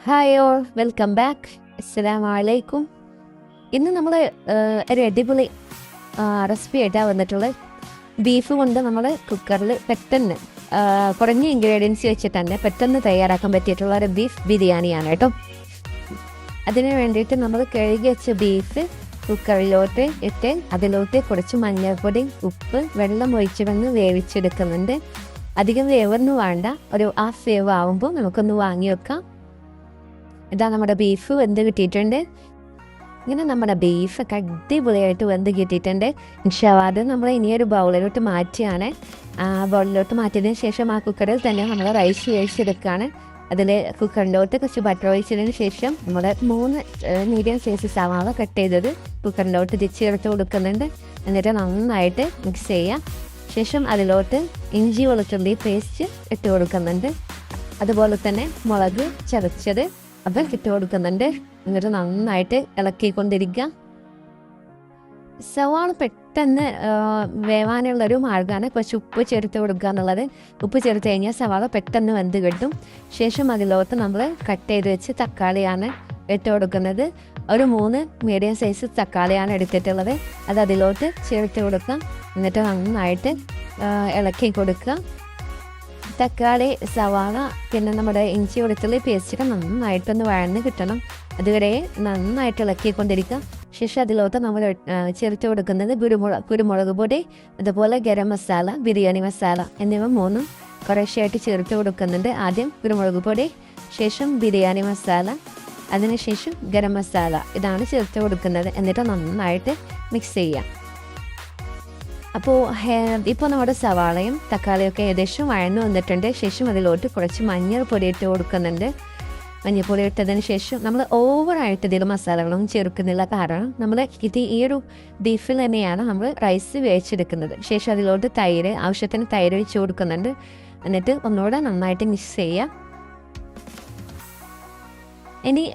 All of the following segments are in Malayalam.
Hi all welcome back. അസ്സലാമു അലൈക്കും. ഇന്ന് നമ്മൾ ഒരു അടിപൊളി റെസിപ്പി ആയിട്ടാണ് വന്നിട്ടുള്ളത്. ബീഫ് കൊണ്ട് നമ്മൾ കുക്കറിൽ പെട്ടെന്ന് കുറഞ്ഞ ഇൻഗ്രീഡിയൻസ് വെച്ചിട്ട് തന്നെ പെട്ടെന്ന് തയ്യാറാക്കാൻ പറ്റിയിട്ടുള്ള ഒരു ബീഫ് ബിരിയാണിയാണ് കേട്ടോ. അതിന് വേണ്ടിയിട്ട് നമ്മൾ കഴുകി വെച്ച ബീഫ് കുക്കറിലോട്ട് ഇട്ട് അതിലോട്ട് കുറച്ച് മഞ്ഞൾപ്പൊടി, ഉപ്പ്, വെള്ളം ഒഴിച്ച് വന്ന് വേവിച്ചെടുക്കുന്നുണ്ട്. അധികം വേവൊന്നും വേണ്ട, ഒരു ഹാഫ് വേവ് ആവുമ്പോൾ നമുക്കൊന്ന് വാങ്ങി വെക്കാം. ഇതാ നമ്മുടെ ബീഫ് വെന്ത് കിട്ടിയിട്ടുണ്ട്. ഇങ്ങനെ നമ്മുടെ ബീഫൊക്കെ അടിപൊളിയായിട്ട് വെന്ത് കിട്ടിയിട്ടുണ്ട്. അത് നമ്മൾ ഇനിയൊരു ബൗളിലോട്ട് മാറ്റിയാണ്. ആ ബൗളിലോട്ട് മാറ്റിയതിന് ശേഷം ആ കുക്കറിൽ തന്നെ നമ്മൾ റൈസ് വേവിച്ചെടുക്കുകയാണ്. അതിൽ കുക്കറിലോട്ട് കുറച്ച് ബട്ടർ ഒഴിച്ചതിന് ശേഷം നമ്മൾ 3 മീഡിയം സൈസ് സവാള കട്ട് ചെയ്തത് കുക്കറിലോട്ട് ചേർത്ത് കൊടുക്കുന്നുണ്ട്. എന്നിട്ട് നന്നായിട്ട് മിക്സ് ചെയ്യാം. ശേഷം അതിലോട്ട് ഇഞ്ചി വെളുത്തുള്ളി പേസ്റ്റ് ഇട്ട് കൊടുക്കുന്നുണ്ട്. അതുപോലെ തന്നെ മുളക് ചതച്ചത് അത് ഇട്ട് കൊടുക്കുന്നുണ്ട്. എന്നിട്ട് നന്നായിട്ട് ഇളക്കിക്കൊണ്ടിരിക്കുക. സവാള പെട്ടെന്ന് വേവാനുള്ളൊരു മാർഗ്ഗമാണ് കുറച്ച് ഉപ്പ് ചേർത്ത് കൊടുക്കുക എന്നുള്ളത്. ഉപ്പ് ചേർത്ത് കഴിഞ്ഞാൽ സവാള പെട്ടെന്ന് വെന്ത് കിട്ടും. ശേഷം അതിലോട്ട് നമ്മൾ കട്ട് ചെയ്ത് വെച്ച് തക്കാളിയാണ് ഇട്ട് കൊടുക്കുന്നത്. ഒരു 3 മീഡിയം സൈസ് തക്കാളിയാണ് എടുത്തിട്ടുള്ളത്. അത് അതിലോട്ട് ചേർത്ത് കൊടുക്കാം. എന്നിട്ട് നന്നായിട്ട് ഇളക്കി കൊടുക്കുക. തക്കാളി, സവാള, പിന്നെ നമ്മുടെ ഇഞ്ചി വെളുത്തുള്ളി പേസ്റ്റൊക്കെ നന്നായിട്ടൊന്ന് വഴന്ന് കിട്ടണം. അതുവരെ നന്നായിട്ട് ഇളക്കിക്കൊണ്ടിരിക്കുക. ശേഷം അതിലോട്ട് നമ്മൾ ചേർത്ത് കൊടുക്കുന്നത് കുരുമുളക് പൊടി, അതുപോലെ ഗരം മസാല, ബിരിയാണി മസാല എന്നിവ 3 കുറേശ്ശായിട്ട് ചേർത്ത് കൊടുക്കുന്നുണ്ട്. ആദ്യം കുരുമുളക് പൊടി, ശേഷം ബിരിയാണി മസാല, അതിനുശേഷം ഗരം മസാല, ഇതാണ് ചേർത്ത് കൊടുക്കുന്നത്. എന്നിട്ട് നന്നായിട്ട് മിക്സ് ചെയ്യാം. അപ്പോൾ ഇപ്പോൾ നമ്മുടെ സവാളയും തക്കാളിയൊക്കെ ഏകദേശം വഴന്നു വന്നിട്ടുണ്ട്. ശേഷം അതിലോട്ട് കുറച്ച് മഞ്ഞൾപ്പൊടി ഇട്ട് കൊടുക്കുന്നുണ്ട്. മഞ്ഞൾപ്പൊടി ഇട്ടതിന് ശേഷം നമ്മൾ ഓവറായിട്ട് ഇതിൽ മസാലകളൊന്നും ചേർക്കുന്നില്ല. കാരണം നമ്മൾ ഈ ഒരു ബീഫിൽ തന്നെയാണ് നമ്മൾ റൈസ് വേവിച്ചെടുക്കുന്നത്. ശേഷം അതിലോട്ട് ആവശ്യത്തിന് തൈര് ഒഴിച്ച് കൊടുക്കുന്നുണ്ട്. എന്നിട്ട് ഒന്നുകൂടെ നന്നായിട്ട് മിക്സ് ചെയ്യുക. ഇനി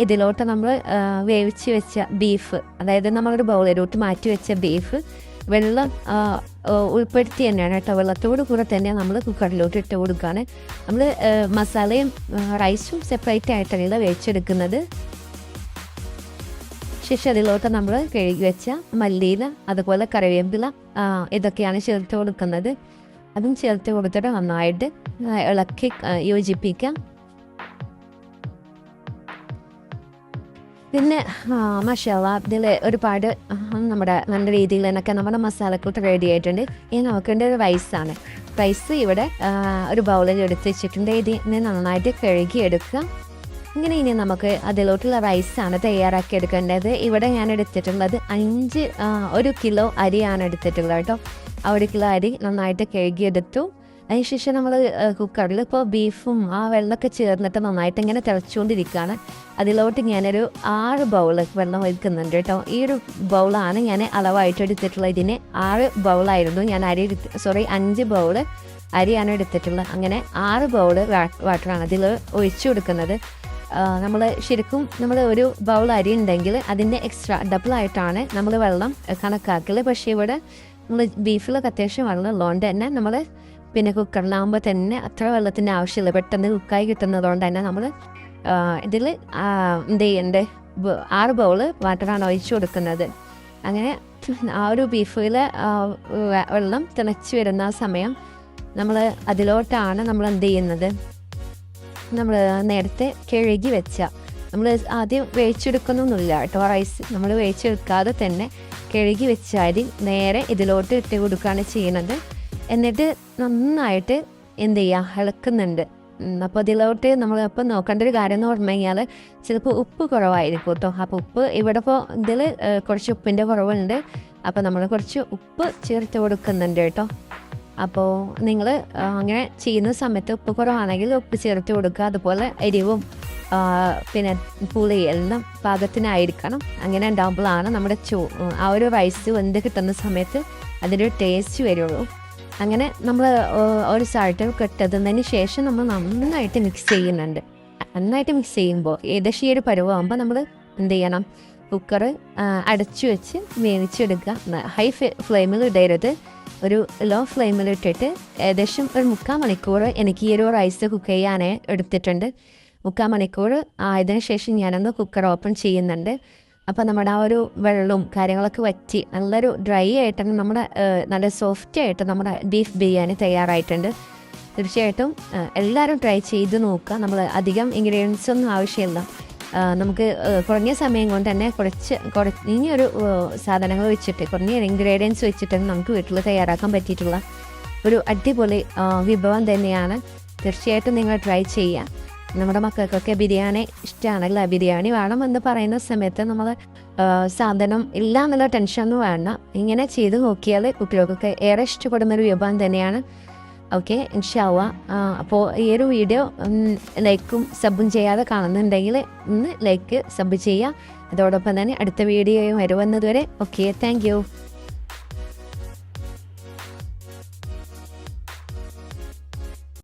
ഇതിലോട്ട് നമ്മൾ വേവിച്ച് വെച്ച ബീഫ്, അതായത് നമ്മളൊരു ബൗളിലോട്ട് മാറ്റി വെച്ച ബീഫ് വെള്ളം ഉൾപ്പെടുത്തി തന്നെയാണ് കേട്ടോ. വെള്ളത്തോട് കൂടെ തന്നെ നമ്മൾ കുക്കറിലോട്ട് ഇട്ട് കൊടുക്കുകയാണ്. നമ്മൾ മസാലയും റൈസും സെപ്പറേറ്റ് ആയിട്ടല്ല വേവിച്ചെടുക്കുന്നത്. ശേഷം അതിലോട്ട് നമ്മൾ കഴുകി വെച്ച മല്ലിയില, അതുപോലെ കറിവേപ്പില, ഇതൊക്കെയാണ് ചേർത്ത് കൊടുക്കുന്നത്. അതും ചേർത്ത് കൊടുത്തിട്ട് നന്നായിട്ട് ഇളക്കി യോജിപ്പിക്കാം. പിന്നെ മസാല ഇതിൽ ഒരുപാട് നമ്മുടെ നല്ല രീതിയിൽ എന്നൊക്കെ നമ്മുടെ മസാലക്കൂട്ട് റെഡി ആയിട്ടുണ്ട്. ഇനി നമുക്കുണ്ട് ഒരു റൈസാണ്. റൈസ് ഇവിടെ ഒരു ബൗളിൽ എടുത്ത് വെച്ചിട്ടുണ്ട്. ഇതിനെ നന്നായിട്ട് കഴുകി എടുക്കുക. ഇങ്ങനെ ഇനി നമുക്ക് അതിലോട്ടുള്ള റൈസാണ് തയ്യാറാക്കി എടുക്കേണ്ടത്. ഇവിടെ ഞാൻ എടുത്തിട്ടുള്ളത് 1 കിലോ അരിയാണ് എടുത്തിട്ടുള്ളത് കേട്ടോ. ആ 1 കിലോ അരി നന്നായിട്ട് കഴുകിയെടുത്തു. അതിനുശേഷം നമ്മൾ കുക്കറിൽ ഇപ്പോൾ ബീഫും ആ വെള്ളമൊക്കെ ചേർന്നിട്ട് നന്നായിട്ട് ഇങ്ങനെ തിളച്ചുകൊണ്ടിരിക്കുകയാണ്. അതിലോട്ട് ഞാനൊരു 6 ബൗള് വെള്ളം ഒഴിക്കുന്നുണ്ട് കേട്ടോ. ഈ ഒരു ബൗളാണ് ഞാൻ അളവായിട്ട് എടുത്തിട്ടുള്ളത്. ഇതിന് 6 ബൗളായിരുന്നു ഞാൻ 5 ബൗള് അരിയാണ് എടുത്തിട്ടുള്ളത്. അങ്ങനെ 6 ബൗള് വാട്ടറാണ് അതിൽ ഒഴിച്ചു കൊടുക്കുന്നത്. നമ്മൾ ഒരു ബൗൾ അരി ഉണ്ടെങ്കിൽ അതിൻ്റെ എക്സ്ട്രാ ഡബിളായിട്ടാണ് നമ്മൾ വെള്ളം കണക്കാക്കൽ. പക്ഷേ ഇവിടെ നമ്മൾ ബീഫിലൊക്കെ അത്യാവശ്യം വെള്ളം ഉള്ളതുകൊണ്ട് തന്നെ നമ്മൾ പിന്നെ കുക്കറിലാകുമ്പോൾ തന്നെ അത്ര വെള്ളത്തിൻ്റെ ആവശ്യമില്ല. പെട്ടെന്ന് കുക്കായി കിട്ടുന്നതുകൊണ്ട് തന്നെ നമ്മൾ ഇതിൽ എന്ത് ചെയ്യണ്ടേ 6 ബൗള് വാട്ടറാണ് ഒഴിച്ചു കൊടുക്കുന്നത്. അങ്ങനെ ആ ഒരു ബീഫിൽ വെള്ളം തിളച്ച് വരുന്ന സമയം നമ്മൾ അതിലോട്ടാണ് നമ്മൾ എന്ത് ചെയ്യുന്നത്, നമ്മൾ നേരത്തെ കഴുകി വെച്ച നമ്മൾ ആദ്യം വേവിച്ചെടുക്കുന്നൊന്നുമില്ല കേട്ടോ. റൈസ് നമ്മൾ വേവിച്ചെടുക്കാതെ തന്നെ കഴുകി വെച്ച അരി നേരെ ഇതിലോട്ട് ഇട്ട് കൊടുക്കുകയാണ് ചെയ്യുന്നത്. എന്നിട്ട് നന്നായിട്ട് എന്ത് ചെയ്യുക, ഇളക്കുന്നുണ്ട്. അപ്പോൾ ഇതിലോട്ട് നമ്മളിപ്പോൾ നോക്കേണ്ട ഒരു കാര്യം എന്ന് പറഞ്ഞു കഴിഞ്ഞാൽ ചിലപ്പോൾ ഉപ്പ് കുറവായിരിക്കും കേട്ടോ. അപ്പോൾ ഉപ്പ് ഇവിടെ ഇപ്പോൾ ഇതിൽ കുറച്ച് ഉപ്പിൻ്റെ കുറവുണ്ട്. അപ്പോൾ നമ്മൾ കുറച്ച് ഉപ്പ് ചേർത്ത് കൊടുക്കുന്നുണ്ട് കേട്ടോ. അപ്പോൾ നിങ്ങൾ അങ്ങനെ ചെയ്യുന്ന സമയത്ത് ഉപ്പ് കുറവാണെങ്കിൽ ഉപ്പ് ചേർത്ത് കൊടുക്കുക. അതുപോലെ എരിവും പിന്നെ പുളി എല്ലാം പാകത്തിനായിരിക്കണം. അങ്ങനെ ഉണ്ടാകുമ്പോഴാണ് നമ്മുടെ ആ ഒരു റൈസ് വെന്ത് കിട്ടുന്ന സമയത്ത് അതിൻ്റെ ടേസ്റ്റ് വരുള്ളൂ. അങ്ങനെ നമ്മൾ ഒരു സൈഡ് കെട്ടതിന് ശേഷം നമ്മൾ നന്നായിട്ട് മിക്സ് ചെയ്യുന്നുണ്ട്. നന്നായിട്ട് മിക്സ് ചെയ്യുമ്പോൾ ഏകദേശം ഈ ഒരു പരുവാകുമ്പോൾ നമ്മൾ എന്ത് ചെയ്യണം, കുക്കർ അടച്ചു വെച്ച് വേവിച്ചെടുക്കുക. ഹൈ ഫ്ലെയിമിൽ ഇടരുത്, ഒരു ലോ ഫ്ലെയിമിൽ ഇട്ടിട്ട് ഏകദേശം ഒരു 3/4 മണിക്കൂർ എനിക്ക് ഈ ഒരു റൈസ് കുക്ക് ചെയ്യാനേ എടുത്തിട്ടുണ്ട്. 3/4 മണിക്കൂർ ആയതിനു ശേഷം ഞാനൊന്ന് കുക്കർ ഓപ്പൺ ചെയ്യുന്നുണ്ട്. അപ്പോൾ നമ്മുടെ ആ ഒരു വെള്ളവും കാര്യങ്ങളൊക്കെ വറ്റി നല്ലൊരു ഡ്രൈ ആയിട്ടാണ് നമ്മുടെ നല്ല സോഫ്റ്റ് ആയിട്ട് നമ്മുടെ ബീഫ് ബിരിയാണി തയ്യാറായിട്ടുണ്ട്. തീർച്ചയായിട്ടും എല്ലാവരും ട്രൈ ചെയ്ത് നോക്കുക. നമ്മൾ അധികം ഇൻഗ്രീഡിയൻസ് ഒന്നും ആവശ്യമില്ല. നമുക്ക് കുറഞ്ഞ സമയം കൊണ്ട് തന്നെ ഇനിയൊരു സാധനങ്ങൾ വെച്ചിട്ട് കുറഞ്ഞ ഇൻഗ്രീഡിയൻസ് വെച്ചിട്ട് നമുക്ക് വീട്ടിൽ തയ്യാറാക്കാൻ പറ്റിയിട്ടുള്ള ഒരു അടിപൊളി വിഭവം തന്നെയാണ്. തീർച്ചയായിട്ടും നിങ്ങൾ ട്രൈ ചെയ്യുക. നമ്മുടെ മക്കൾക്കൊക്കെ ബിരിയാണി ഇഷ്ടമാണല്ലോ. ബിരിയാണി വേണമെന്ന് പറയുന്ന സമയത്ത് നമ്മൾ സാധനം ഇല്ല എന്നുള്ള ടെൻഷനൊന്നും വേണ്ട. ഇങ്ങനെ ചെയ്ത് നോക്കിയാൽ കുട്ടികൾക്കൊക്കെ ഏറെ ഇഷ്ടപ്പെടുന്നൊരു വിഭവം തന്നെയാണ്. ഓക്കെ, ഇൻഷാ അള്ളാ. അപ്പോൾ ഈ ഒരു വീഡിയോ ലൈക്കും സബും ചെയ്യാതെ കാണുന്നുണ്ടെങ്കിൽ ഒന്ന് ലൈക്ക് സബ് ചെയ്യുക. അതോടൊപ്പം തന്നെ അടുത്ത വീഡിയോയും വരുന്നതുവരെ ഓക്കെ, താങ്ക് യു.